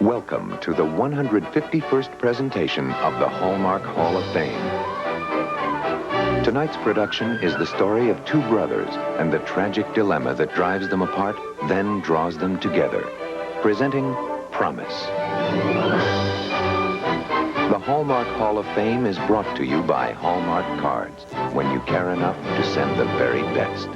Welcome to the 151st presentation of the Hallmark Hall of Fame. Tonight's production is the story of two brothers and the tragic dilemma that drives them apart, then draws them together. Presenting Promise. The Hallmark Hall of Fame is brought to you by Hallmark Cards, when you care enough to send the very best.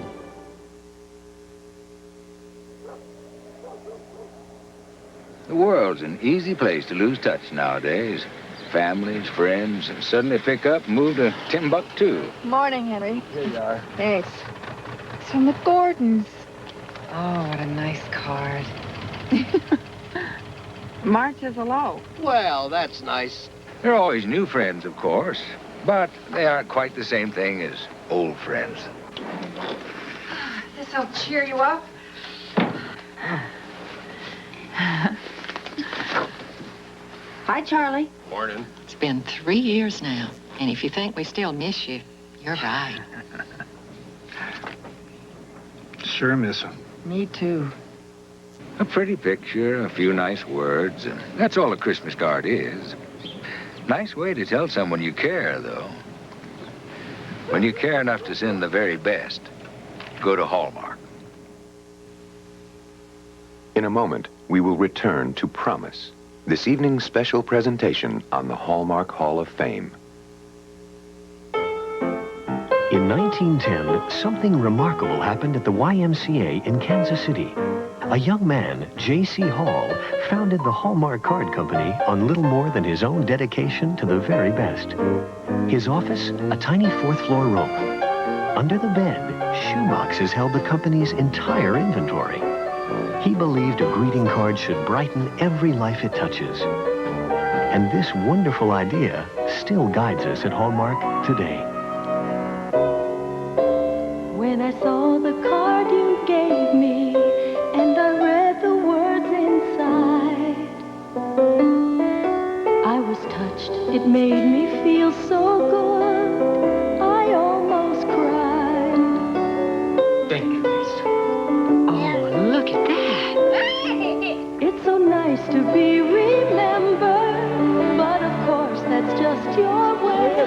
The world's an easy place to lose touch nowadays. Families, friends, and suddenly pick up and move to Timbuktu. Morning, Henry. Here you are. Thanks. It's from the Gordons. Oh, what a nice card. Mark says hello. Well, that's nice. There are always new friends, of course, but they aren't quite the same thing as old friends. This'll cheer you up. Hi, Charlie. Morning. It's been 3 years now, and if you think we still miss you, you're right. Sure miss him. Me too. A pretty picture, a few nice words, and that's all a Christmas card is. Nice way to tell someone you care, though. When you care enough to send the very best, go to Hallmark. In a moment, we will return to Promise, this evening's special presentation on the Hallmark Hall of Fame. In 1910, something remarkable happened at the YMCA in Kansas City. A young man, J.C. Hall, founded the Hallmark Card Company on little more than his own dedication to the very best. His office, a tiny fourth-floor room. Under the bed, shoeboxes held the company's entire inventory. He believed a greeting card should brighten every life it touches. And this wonderful idea still guides us at Hallmark today. When I saw the card you gave me, and I read the words inside, I was touched. It made me feel so good, I almost cried. Thank you, miss. Oh, look at that. It's so nice to be remembered, but of course that's just your way.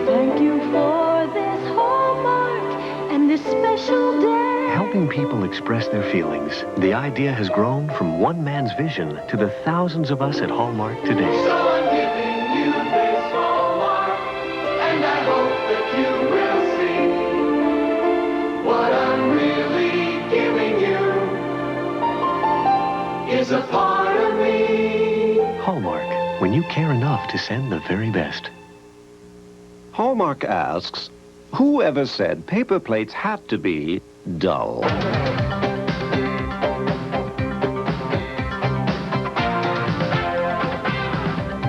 Thank you for this Hallmark and this special day. Helping people express their feelings, the idea has grown from one man's vision to the thousands of us at Hallmark today. So I'm giving you this Hallmark, and I hope that you will see what I'm really giving you is a part of me. Hallmark, when you care enough to send the very best. Hallmark asks, who ever said paper plates have to be dull?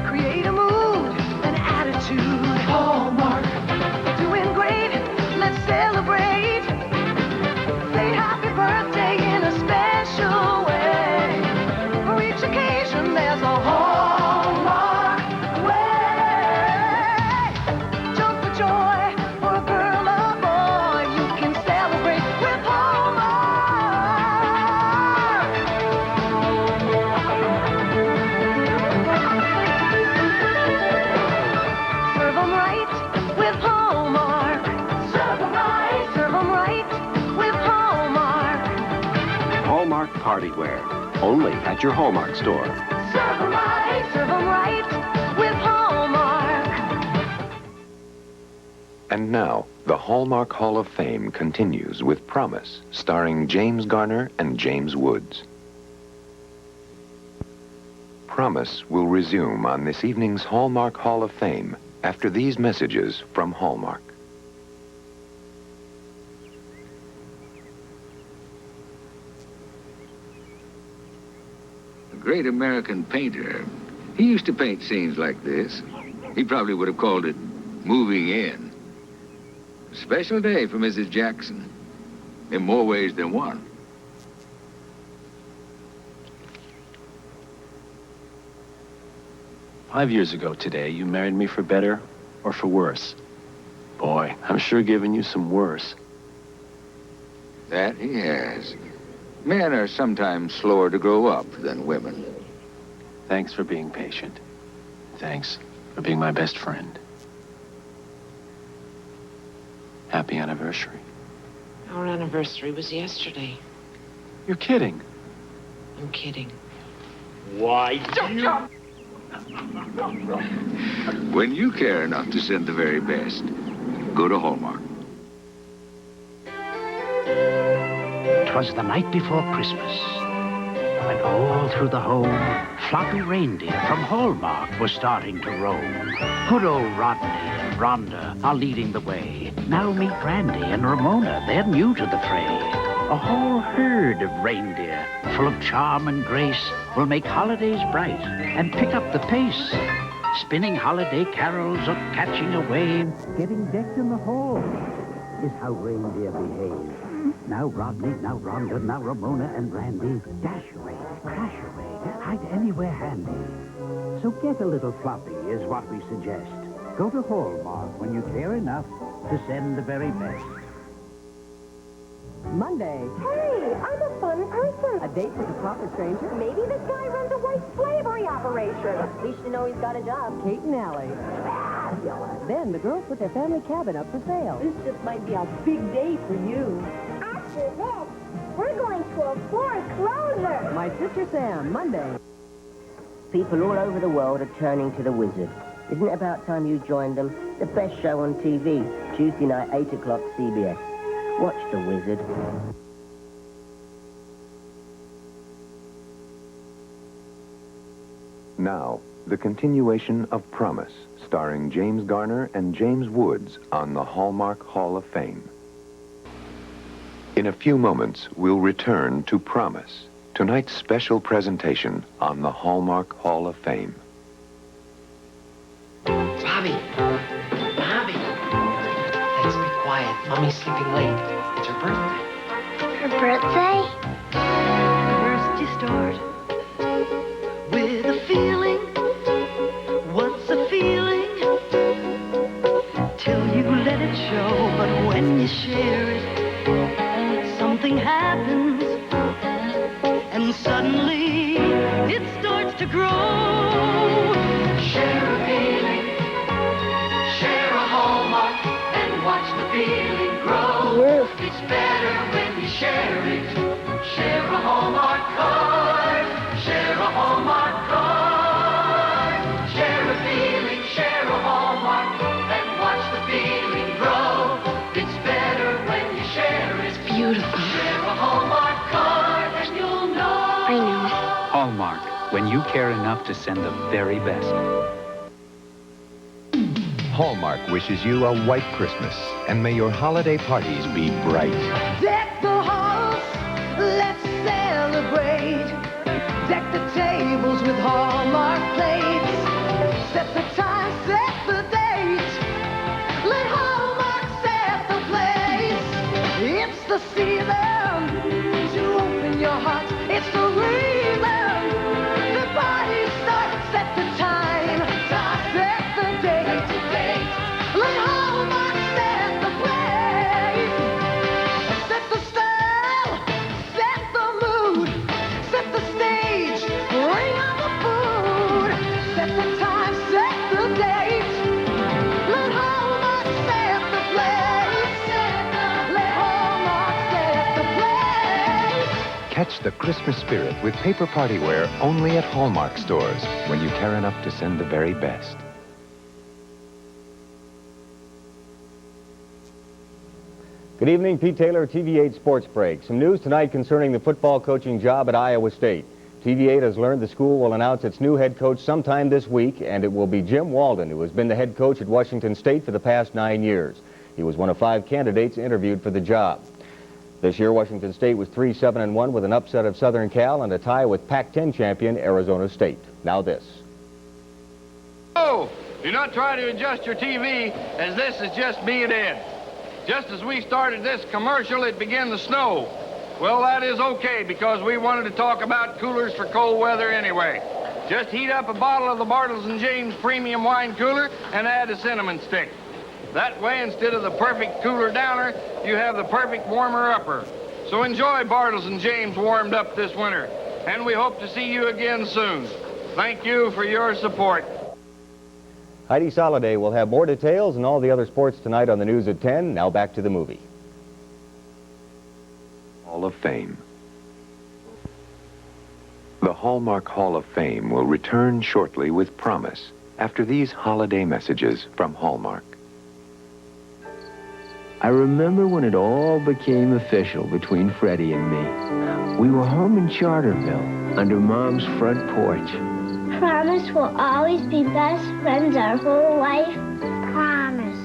Create a mood, an attitude. Hallmark, doing great. Let's celebrate. Say happy birthday in a special way. For each occasion, there's a Hallmark way. Jump for joy for a girl or boy. You can celebrate with Hallmark. Serve 'em right with Hallmark. Serve 'em right. Serve 'em right with Hallmark. Hallmark Partyware, only at your Hallmark store. Serve 'em right. Serve 'em right with Hallmark. And now, the Hallmark Hall of Fame continues with Promise, starring Jaymes Garner and James Woods. Promise will resume on this evening's Hallmark Hall of Fame after these messages from Hallmark. A great American painter, he used to paint scenes like this. He probably would have called it moving in. A special day for Mrs. Jackson, in more ways than one. "5 years ago today, you married me for better or for worse. Boy, I'm sure giving you some worse." That he has. Men are sometimes slower to grow up than women. Thanks for being patient. Thanks for being my best friend. Happy anniversary. Our anniversary was yesterday. You're kidding. I'm kidding. Why, you... When you care enough to send the very best, go to Hallmark. 'Twas the night before Christmas, when all through the home, floppy reindeer from Hallmark were starting to roam. Good old Rodney and Rhonda are leading the way. Now meet Randy and Ramona, they're new to the fray. A whole herd of reindeer, full of charm and grace, will make holidays bright and pick up the pace. Spinning holiday carols or catching a wave, getting decked in the hall is how reindeer behave. Now Rodney, now Rhonda, now Ramona and Randy dash away, crash away, hide anywhere handy. So get a little floppy is what we suggest. Go to Hallmark when you care enough to send the very best. Monday. Hey, I'm a fun person. A date with a proper stranger. Maybe this guy runs a white slavery operation. At least you know he's got a job. Kate and Allie. Then the girls put their family cabin up for sale. This just might be a big day for you. After this, we're going to a foreclosure. My Sister Sam, Monday. People all over the world are turning to The Wizard. Isn't it about time you joined them? The best show on TV, Tuesday night, 8 o'clock, CBS. Watch The Wizard. Now, the continuation of Promise, starring James Garner and James Woods on the Hallmark Hall of Fame. In a few moments, we'll return to Promise, tonight's special presentation on the Hallmark Hall of Fame. Bobby! Bobby! Let's be quiet. Mommy's sleeping late. It's her birthday. Her birthday? First you start with a feeling. What's a feeling? Till you let it show. But when you share it, something happens. And suddenly it starts to grow. Share a feeling, share a Hallmark, and watch the feeling grow. It's better when you share it. Share a Hallmark card, share a Hallmark card. Share a feeling, share a Hallmark, and watch the feeling grow. It's better when you share it. It's beautiful. Share a Hallmark card, and you'll know. I know. Hallmark, when you care enough to send the very best. Hallmark wishes you a white Christmas, and may your holiday parties be bright. Deck the halls, let's celebrate. Deck the tables with Hallmark plates. Set the time, set the date. Let Hallmark set the place. It's the season to open your heart. It's the reason the party starts. Set the time, set the date. Let Hallmark set the place. Set the style, set the mood, set the stage, bring on the food. Set the time, set the date. Let Hallmark set the place. Let Hallmark set the place. Catch the Christmas spirit with paper party wear only at Hallmark stores when you care enough to send the very best. Good evening, Pete Taylor, TV8 Sports Break. Some news tonight concerning the football coaching job at Iowa State. TV8 has learned the school will announce its new head coach sometime this week, and it will be Jim Walden, who has been the head coach at Washington State for the past 9 years. He was one of 5 candidates interviewed for the job. This year, Washington State was 3-7-1 with an upset of Southern Cal and a tie with Pac-10 champion Arizona State. Now this. Oh, do not try to adjust your TV, as this is just me and Ed. Just as we started this commercial, it began to snow. Well, that is okay, because we wanted to talk about coolers for cold weather anyway. Just heat up a bottle of the Bartles and Jaymes premium wine cooler and add a cinnamon stick. That way, instead of the perfect cooler downer, you have the perfect warmer upper. So enjoy Bartles and Jaymes warmed up this winter, and we hope to see you again soon. Thank you for your support. Heidi Soliday will have more details and all the other sports tonight on the news at 10. Now back to the movie. Hall of Fame. The Hallmark Hall of Fame will return shortly with promise after these holiday messages from Hallmark. I remember when it all became official between Freddie and me. We were home in Charterville, under Mom's front porch. Promise we'll always be best friends our whole life. Promise.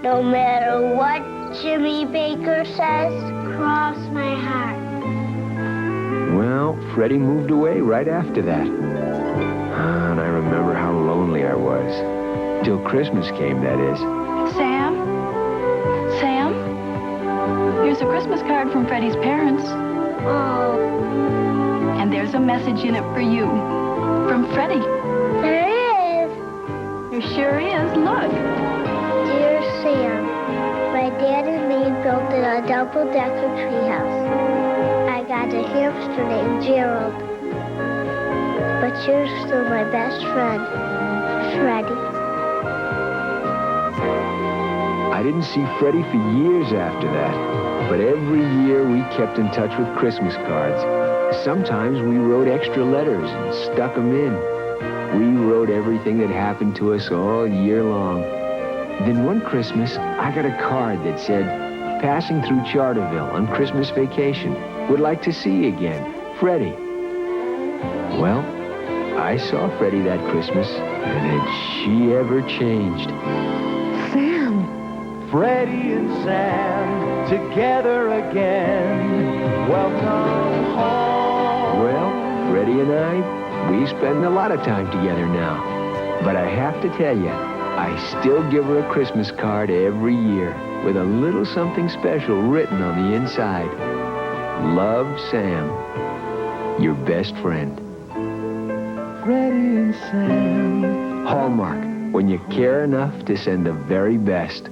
No matter what Jimmy Baker says, cross my heart. Well, Freddie moved away right after that. And I remember how lonely I was. Till Christmas came, that is. Sam? Sam? Here's a Christmas card from Freddie's parents. Oh. And there's a message in it for you. From Freddie. There is. There sure is. Look. Dear Sam, my dad and me built a double-decker treehouse. I got a hamster named Gerald. But you're still my best friend, Freddie. I didn't see Freddie for years after that. But every year we kept in touch with Christmas cards. Sometimes we wrote extra letters and stuck them in. We wrote everything that happened to us all year long. Then one Christmas, I got a card that said, "Passing through Charterville on Christmas vacation. Would like to see you again. Freddie." Well, I saw Freddie that Christmas, and had she ever changed. Sam. Freddie and Sam together again. Welcome home. Well, Freddie and I, we spend a lot of time together now. But I have to tell you, I still give her a Christmas card every year with a little something special written on the inside. Love, Sam, your best friend. Freddie and Sam. Hallmark, when you care enough to send the very best.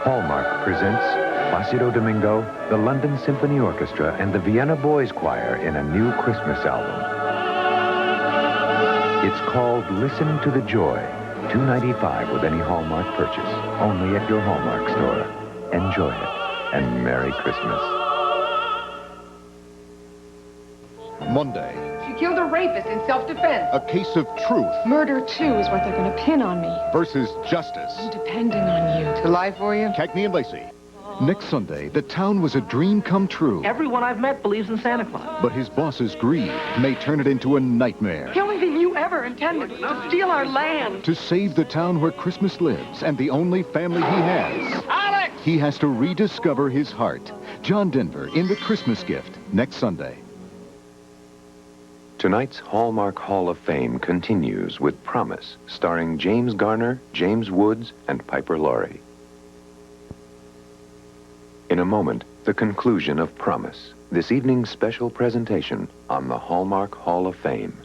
Hallmark presents Placido Domingo, the London Symphony Orchestra, and the Vienna Boys Choir in a new Christmas album. It's called Listen to the Joy, $2.95 with any Hallmark purchase, only at your Hallmark store. Enjoy it, and Merry Christmas. Monday, She killed a rapist in self-defense. a case of truth Murder, too, is what they're going to pin on me. versus justice. Depending on you. To lie for you? Cagney and Lacey. Next Sunday, the town was a dream come true, Everyone I've met believes in Santa Claus. but his boss's greed may turn it into a nightmare. The only thing you ever intended was to steal our land. To save the town where Christmas lives and the only family he has, Alex! he has to rediscover his heart. John Denver in The Christmas Gift, next Sunday. Tonight's Hallmark Hall of Fame continues with Promise, starring James Garner, James Woods, and Piper Laurie. In a moment, the conclusion of Promise, this evening's special presentation on the Hallmark Hall of Fame.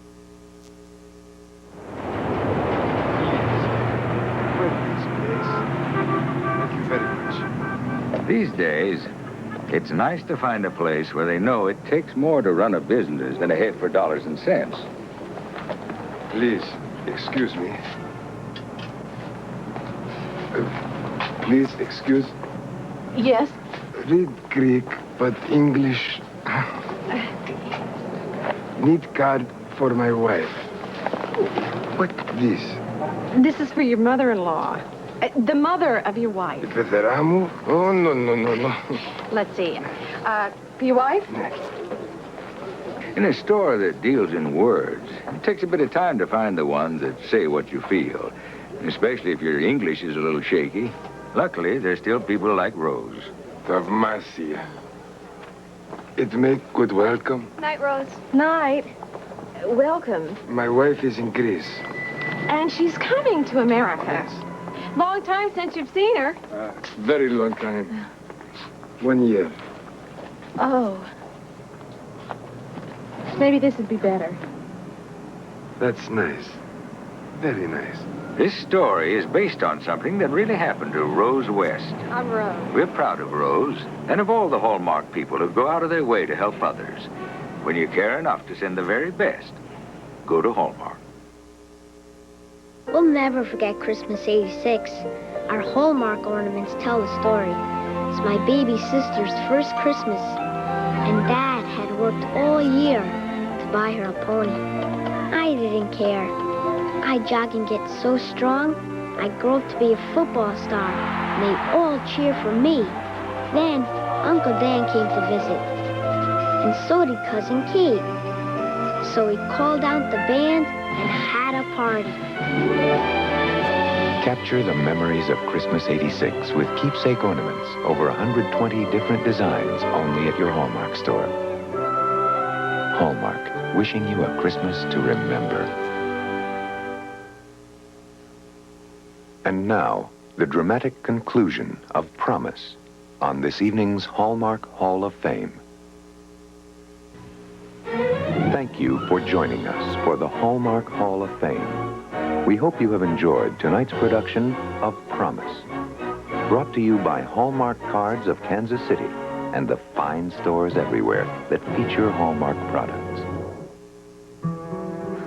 Thank you very much. These days, it's nice to find a place where they know it takes more to run a business than a head for dollars and cents. Please, excuse me. Please excuse. Yes? Read Greek, but English. Need card for my wife. What this? This is for your mother-in-law. The mother of your wife. Federamu? Oh, no, no, no, no. Let's see. Your wife? In a store that deals in words, it takes a bit of time to find the ones that say what you feel, especially if your English is a little shaky. Luckily, there's still people like Rose. Tavmasia. It make good welcome. Night, Rose. Night. Welcome. My wife is in Greece. And she's coming to America. Long time since you've seen her. Very long time. 1 year. Oh. Maybe this would be better. That's nice. Very nice. This story is based on something that really happened to Rose West. I'm Rose. We're proud of Rose and of all the Hallmark people who go out of their way to help others. When you care enough to send the very best, go to Hallmark. We'll never forget Christmas '86. Our Hallmark ornaments tell the story. It's my baby sister's first Christmas, and Dad had worked all year to buy her a pony. I didn't care. I jog and get so strong, I grew up to be a football star, and they all cheer for me. Then, Uncle Dan came to visit, and so did Cousin Kate. So he called out the band and had a party. Capture the memories of Christmas '86 with keepsake ornaments, over 120 different designs, only at your Hallmark store. Hallmark, wishing you a Christmas to remember. And now, the dramatic conclusion of Promise on this evening's Hallmark Hall of Fame. Thank you for joining us for the Hallmark Hall of Fame. We hope you have enjoyed tonight's production of Promise, brought to you by Hallmark Cards of Kansas City and the fine stores everywhere that feature Hallmark products.